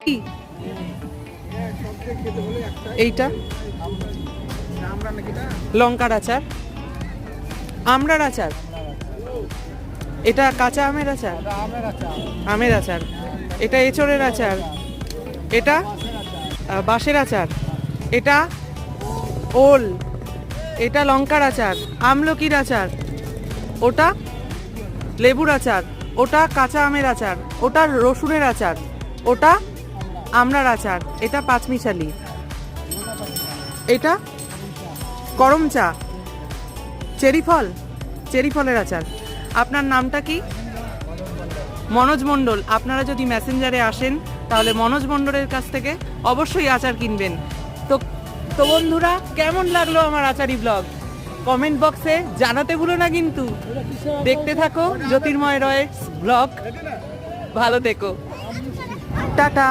কি এইটা? লঙ্কার আচার, আমড়ার আচার, এটা কাঁচা আমের আচার, আমের আচার, এটা এঁচড়ের আচার, এটা বাঁশের আচার, এটা ওল, এটা লঙ্কার আচার, আমলকির আচার, ওটা লেবুর আচার, ওটা কাঁচা আমের আচার, ওটা রসুনের আচার, ওটা আমড়ার আচার, এটা পাঁচমিশালি, এটা করম চা, চেরি ফল, চেরি ফলের আচার। আপনার নামটা কি? মনোজ মণ্ডল। আপনারা যদি মেসেঞ্জারে আসেন তাহলে মনোজ মণ্ডলের কাছ থেকে অবশ্যই আচার কিনবেন। তো তো বন্ধুরা, কেমন লাগলো আমার আচারি ব্লগ কমেন্ট বক্সে জানাতে ভুলো না কিন্তু। দেখতে থাকো জ্যোতির্ময় রয়ের ব্লগ। ভালো থেকো, টাটা।